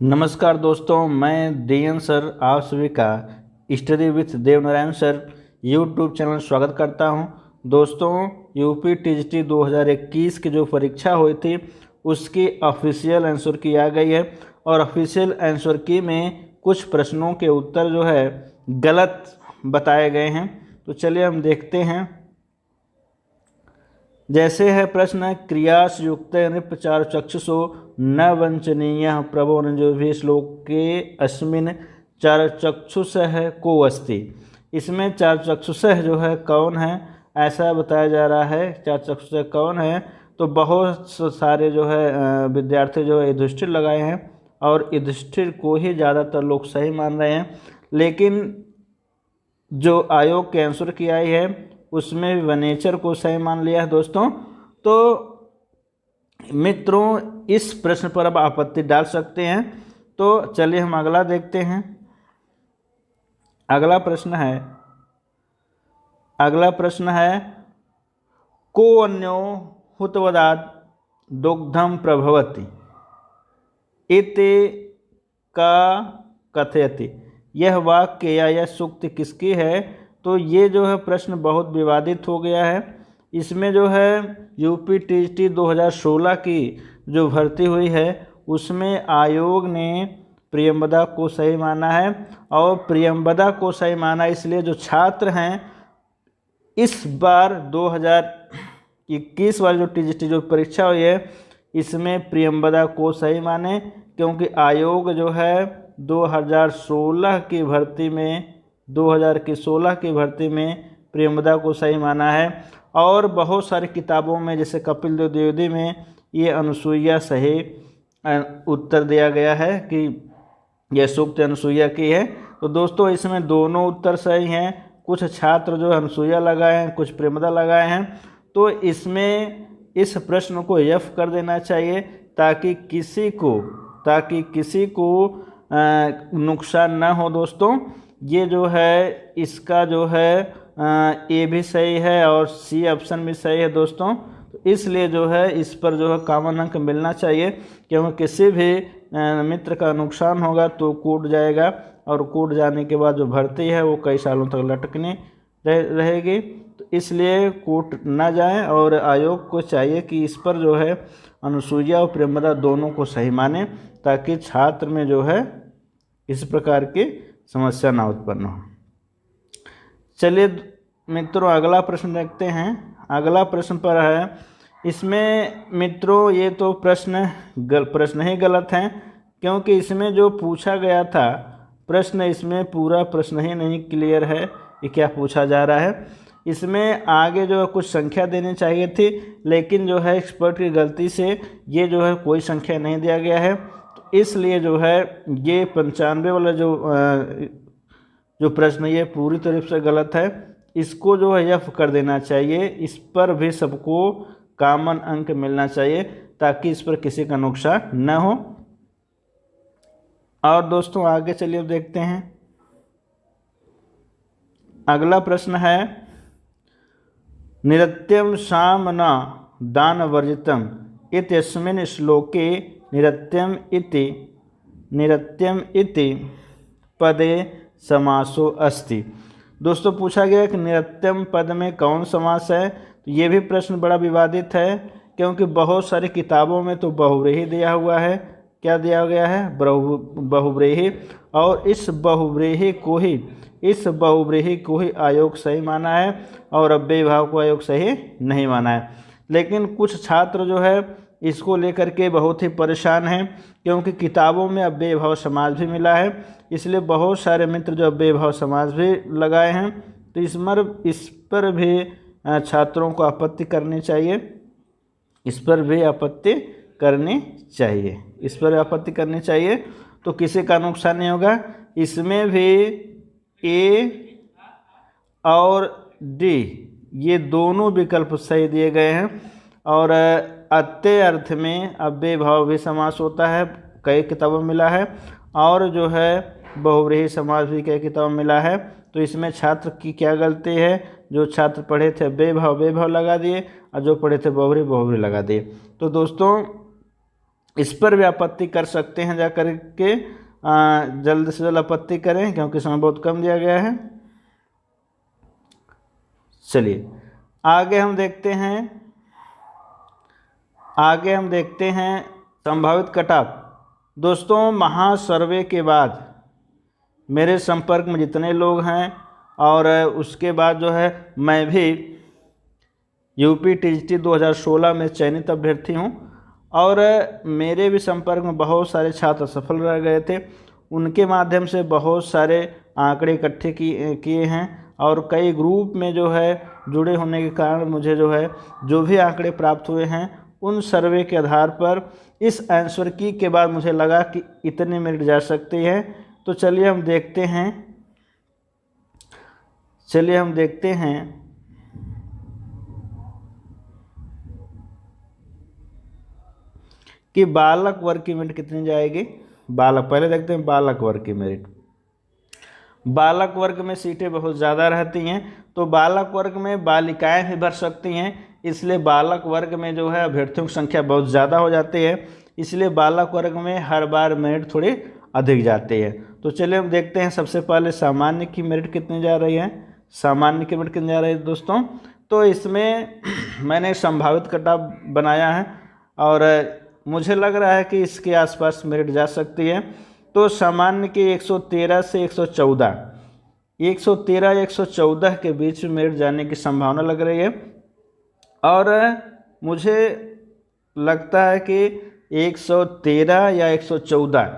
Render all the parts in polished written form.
नमस्कार दोस्तों, मैं देयन सर आप सभी का study with Devnarayan sir YouTube channel स्वागत करता हूं। दोस्तों, यूपी टीजीटी 2021 की जो परीक्षा हुई थी उसकी ऑफिशियल आंसर की आ गई है और ऑफिशियल आंसर की में कुछ प्रश्नों के उत्तर जो है गलत बताए गए हैं। तो चलिए हम देखते हैं। जैसे है प्रश्न, क्रियास युक्त नृपचार चक्षुषो न वंचनीय प्रभो जो भी श्लोक के अस्मिन चार चक्षुष है को अस्ति। इसमें चार चक्षुष जो है कौन है ऐसा बताया जा रहा है। चार चक्षुष कौन है तो बहुत सारे जो है विद्यार्थी जो है युधिष्ठिर लगाए हैं और युधिष्ठिर को ही ज़्यादातर लोग सही मान रहे हैं, लेकिन जो आयोग के आंसर की आई है उसमें वनेचर को सही मान लिया है दोस्तों। तो मित्रों, इस प्रश्न पर अब आपत्ति डाल सकते हैं। तो चलिए हम अगला देखते हैं। अगला प्रश्न है को अन्यो हुतवदात् दुग्धम प्रभवति इति का कथयति। यह वाक्य या यह सूक्ति किसकी है? तो ये जो है प्रश्न बहुत विवादित हो गया है। इसमें जो है यूपी टीजीटी 2016 की जो भर्ती हुई है उसमें आयोग ने प्रियंवदा को सही माना है और प्रियंवदा को सही माना इसलिए जो छात्र हैं इस बार 2021 वाली जो टीजीटी जो परीक्षा हुई है इसमें प्रियंवदा को सही माने, क्योंकि आयोग जो है 2016 की भर्ती में प्रियंवदा को सही माना है। और बहुत सारी किताबों में जैसे कपिल देव द्विवेदी में ये अनुसुईया सही उत्तर दिया गया है कि यह सूक्त अनुसुईया की है। तो दोस्तों, इसमें दोनों उत्तर सही हैं। कुछ छात्र जो अनुसुईया लगाए हैं, कुछ प्रियंवदा लगाए हैं। तो इसमें इस प्रश्न को यफ कर देना चाहिए ताकि किसी को नुकसान ना हो। दोस्तों, ये जो है इसका जो है ए भी सही है और सी ऑप्शन भी सही है दोस्तों। तो इसलिए जो है इस पर जो है कॉमन अंक मिलना चाहिए, क्योंकि किसी भी मित्र का नुकसान होगा तो कूट जाएगा और कूट जाने के बाद जो भर्ती है वो कई सालों तक लटकनी रहेगी। तो इसलिए कूट ना जाए और आयोग को चाहिए कि इस पर जो है अनुसुईया और प्रियंवदा दोनों को सही माने ताकि छात्र में जो है इस प्रकार की समस्या ना उत्पन्न हो। चलिए मित्रों, अगला प्रश्न देखते हैं। अगला प्रश्न पर है, इसमें मित्रों ये तो प्रश्न ही गलत हैं, क्योंकि इसमें जो पूछा गया था प्रश्न, इसमें पूरा प्रश्न ही नहीं क्लियर है कि क्या पूछा जा रहा है। इसमें आगे जो है कुछ संख्या देनी चाहिए थी, लेकिन जो है एक्सपर्ट की गलती से ये जो है कोई संख्या नहीं दिया गया है। तो इसलिए जो है ये 95 वाला जो प्रश्न ये पूरी तरह से गलत है। इसको जो है यफ कर देना चाहिए। इस पर भी सबको कॉमन अंक मिलना चाहिए ताकि इस पर किसी का नुकसान न हो। और दोस्तों आगे चलिए देखते हैं। अगला प्रश्न है, निरत्यम साम न दान वर्जितम इत्यस्मिन् श्लोके निरत्यम इति पदे समासो अस्ति। दोस्तों पूछा गया कि निरत्यम पद में कौन समास है। तो ये भी प्रश्न बड़ा विवादित है, क्योंकि बहुत सारी किताबों में तो बहुव्रीहि दिया हुआ है। क्या दिया गया है? बहुव्रीहि। और इस बहुव्रीहि को ही आयोग सही माना है और अव्ययी भाव को आयोग सही नहीं माना है। लेकिन कुछ छात्र जो है इसको लेकर के बहुत ही परेशान हैं, क्योंकि किताबों में अव्ययी भाव समास भी मिला है। इसलिए बहुत सारे मित्र जो अव्ययी भाव समास भी लगाए हैं। तो इस पर भी छात्रों को आपत्ति करनी चाहिए। इस पर आपत्ति करनी चाहिए तो किसी का नुकसान नहीं होगा। इसमें भी ए और डी ये दोनों विकल्प सही दिए गए हैं। और अत्य अर्थ में अव्ययी भाव भी समास होता है, कई किताबों में मिला है। और जो है बहुव्रीहि समास भी कई किताबों में मिला है। तो इसमें छात्र की क्या गलती है? जो छात्र पढ़े थे बेभाव लगा दिए और जो पढ़े थे बहुव्रीहि लगा दिए। तो दोस्तों इस पर भी आपत्ति कर सकते हैं, जा कर के जल्द से जल्द आपत्ति करें क्योंकि समय बहुत कम दिया गया है। चलिए आगे हम देखते हैं संभावित कट ऑफ। दोस्तों महासर्वे के बाद मेरे संपर्क में जितने लोग हैं और उसके बाद जो है मैं भी यूपी टीजीटी 2016 में चयनित अभ्यर्थी हूं और मेरे भी संपर्क में बहुत सारे छात्र सफल रह गए थे। उनके माध्यम से बहुत सारे आंकड़े इकट्ठे किए हैं और कई ग्रुप में जो है जुड़े होने के कारण मुझे जो है जो भी आंकड़े प्राप्त हुए हैं उन सर्वे के आधार पर इस आंसर की के बाद मुझे लगा कि इतने मेरिट जा सकते हैं। तो चलिए हम देखते हैं कि बालक वर्ग की मेरिट कितनी जाएगी। पहले देखते हैं बालक वर्ग की मेरिट। बालक वर्ग में सीटें बहुत ज़्यादा रहती हैं, तो बालक वर्ग में बालिकाएं भी भर सकती हैं, इसलिए बालक वर्ग में जो है अभ्यर्थियों की संख्या बहुत ज़्यादा हो जाती है, इसलिए बालक वर्ग में हर बार मेरिट थोड़ी अधिक जाती है। तो चलिए हम देखते हैं सबसे पहले सामान्य की मेरिट कितनी जा रही है। सामान्य की मेरिट कितनी जा रही है दोस्तों, तो इसमें मैंने संभावित कट ऑफ बनाया है और मुझे लग रहा है कि इसके आसपास मेरिट जा सकती है। तो सामान्य की 113 से 114 या 114 के बीच में मेरिट जाने की संभावना लग रही है और मुझे लगता है कि 113 या 114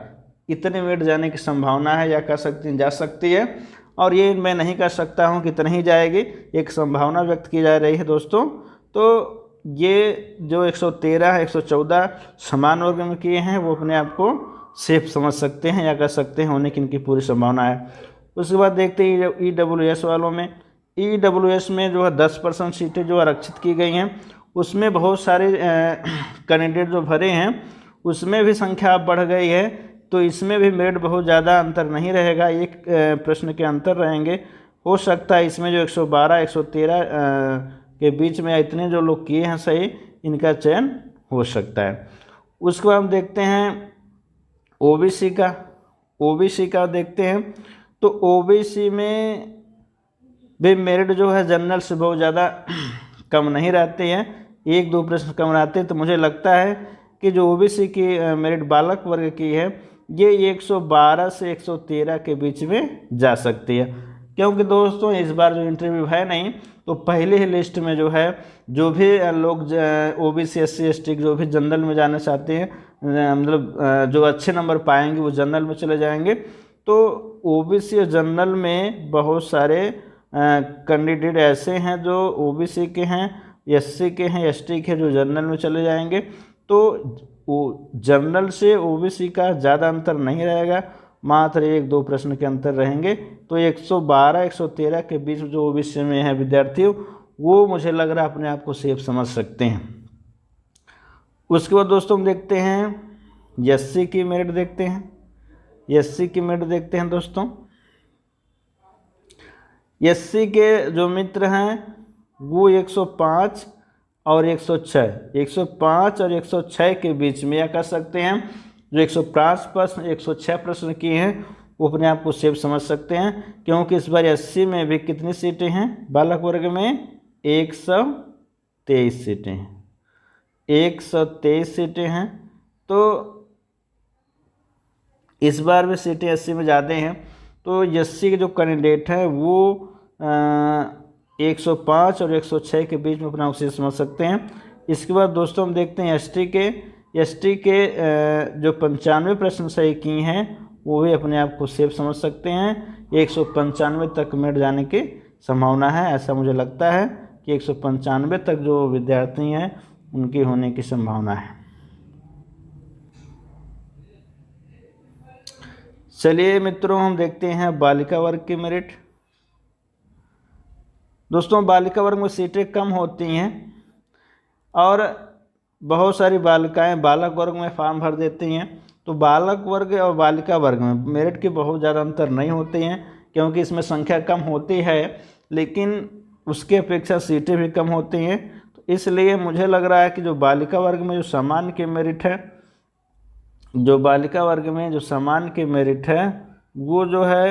इतने मेरिट जाने की संभावना है या जा सकती है और ये मैं नहीं कह सकता हूँ कितनी ही जाएगी, एक संभावना व्यक्त की जा रही है दोस्तों। तो ये जो 113 114 समान वर्ग में किए हैं वो अपने आप को सेफ समझ सकते हैं या कह सकते हैं होने की इनकी पूरी संभावना है। उसके बाद देखते हैं EWS वालों में। EWS में जो है 10% सीटें जो आरक्षित की गई हैं, उसमें बहुत सारे कैंडिडेट जो भरे हैं उसमें भी संख्या बढ़ गई है, तो इसमें भी मेरिट बहुत ज़्यादा अंतर नहीं रहेगा, एक प्रश्न के अंतर रहेंगे। हो सकता है इसमें जो 112 113 के बीच में इतने जो लोग किए हैं सही, इनका चयन हो सकता है। उसके बाद हम देखते हैं ओबीसी का देखते हैं। तो ओबीसी में भी मेरिट जो है जनरल से बहुत ज़्यादा कम नहीं रहते हैं, 1-2 प्रश्न कम रहते हैं। तो मुझे लगता है कि जो ओबीसी की मेरिट बालक वर्ग की है ये 112 से 113 के बीच में जा सकती है, क्योंकि दोस्तों इस बार जो इंटरव्यू है नहीं, तो पहले ही लिस्ट में जो है जो भी लोग ओबीसी SC ST जो भी जनरल में जाना चाहते हैं, मतलब जो अच्छे नंबर पाएंगे वो जनरल में चले जाएंगे। तो ओबीसी और जनरल में बहुत सारे कैंडिडेट ऐसे हैं जो ओबीसी के हैं, SC के हैं, ST के जो जनरल में चले जाएंगे। तो जनरल से ओबीसी का ज़्यादा अंतर नहीं रहेगा, मात्र 1-2 प्रश्न के अंतर रहेंगे। तो 112 113 के बीच जो ओबीसी में है विद्यार्थी वो मुझे लग रहा है अपने आप को सेफ समझ सकते हैं। उसके बाद दोस्तों हम देखते हैं SC की मेरिट देखते हैं दोस्तों। SC के जो मित्र हैं वो 105 और 106 के बीच में, या कह सकते हैं जो 105 प्रश्न 106 प्रश्न किए हैं वो अपने आप को सेफ समझ सकते हैं, क्योंकि इस बार SC में भी कितनी सीटें हैं बालक वर्ग में 123 सीटें हैं, 123 सीटें हैं। तो इस बार भी सीटें SC में ज़्यादा हैं, तो SC के जो कैंडिडेट हैं वो 105 और 106 के बीच में अपना आप सेफ समझ सकते हैं। इसके बाद दोस्तों हम देखते हैं ST के जो 95 प्रश्न सही किए हैं वो भी अपने आप को सेफ समझ सकते हैं। 195 तक मेरिट जाने की संभावना है, ऐसा मुझे लगता है कि 195 तक जो विद्यार्थी हैं उनकी होने की संभावना है। चलिए मित्रों हम देखते हैं बालिका वर्ग की मेरिट। दोस्तों बालिका वर्ग में सीटें कम होती हैं और बहुत सारी बालिकाएं बालक वर्ग में फॉर्म भर देती हैं, तो बालक वर्ग और बालिका वर्ग में मेरिट के बहुत ज़्यादा अंतर नहीं होते हैं, क्योंकि इसमें संख्या कम होती है लेकिन उसके अपेक्षा सीटें भी कम होती हैं। तो इसलिए मुझे लग रहा है कि जो बालिका वर्ग में जो सामान्य की मेरिट है जो बालिका वर्ग में जो सामान्य की मेरिट है वो जो है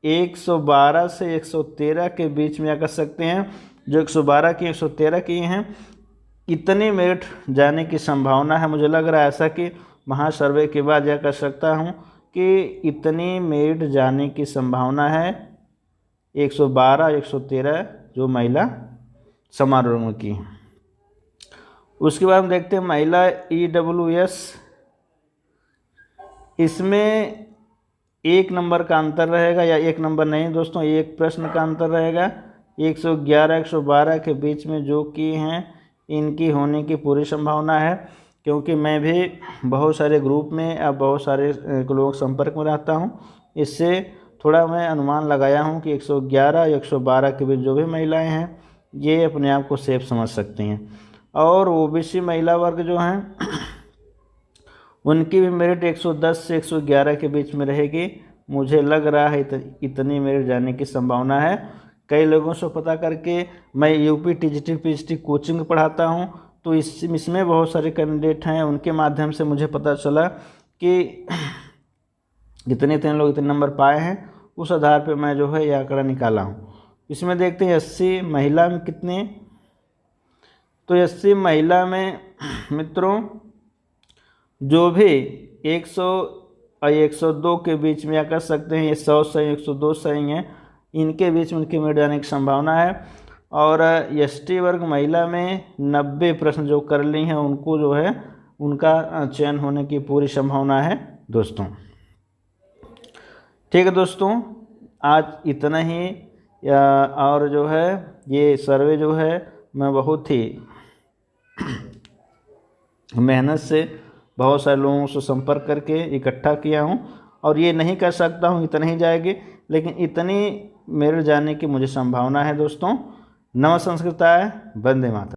112 से 113 के बीच में क्या कर सकते हैं, जो 112 की 113 की हैं, इतनी मेरिट जाने की संभावना है। मुझे लग रहा है ऐसा कि महासर्वे के बाद यह कर सकता हूँ कि इतनी मेरिट जाने की संभावना है 112 113 जो महिला सामान्य वर्ग की। उसके बाद हम देखते हैं महिला EWS, इसमें 1 नंबर का अंतर रहेगा, या 1 नंबर नहीं दोस्तों, 1 प्रश्न का अंतर रहेगा। 111 112 के बीच में जो की हैं इनकी होने की पूरी संभावना है, क्योंकि मैं भी बहुत सारे ग्रुप में अब बहुत सारे लोगों के संपर्क में रहता हूं, इससे थोड़ा मैं अनुमान लगाया हूं कि 111 112 के बीच जो भी महिलाएं हैं ये अपने आप को सेफ समझ सकती हैं। और OBC महिला वर्ग जो हैं उनकी भी मेरिट 110 से 111 के बीच में रहेगी। मुझे लग रहा है इतनी मेरिट जाने की संभावना है। कई लोगों से पता करके, मैं UP TGT PGT कोचिंग पढ़ाता हूं, तो इसमें बहुत सारे कैंडिडेट हैं, उनके माध्यम से मुझे पता चला कि इतने लोग इतने नंबर पाए हैं। उस आधार पर मैं जो है यह आंकड़ा निकाला हूँ। इसमें देखते हैं SC महिला में कितने, तो SC महिला में मित्रों जो भी 100 और 102 के बीच में क्या कर सकते हैं, ये 100 सही 102 सही हैं, इनके बीच में उनकी मेरिट जाने की संभावना है। और ST वर्ग महिला में 90 प्रश्न जो कर ली हैं उनको जो है उनका चयन होने की पूरी संभावना है दोस्तों। ठीक है दोस्तों, आज इतना ही। और जो है ये सर्वे जो है मैं बहुत ही मेहनत से बहुत सारे लोगों से संपर्क करके इकट्ठा किया हूं, और ये नहीं कर सकता हूं इतना ही जाएगी, लेकिन इतनी मेरिट जाने की मुझे संभावना है दोस्तों। नमः संस्कृताय, वंदे मातरम।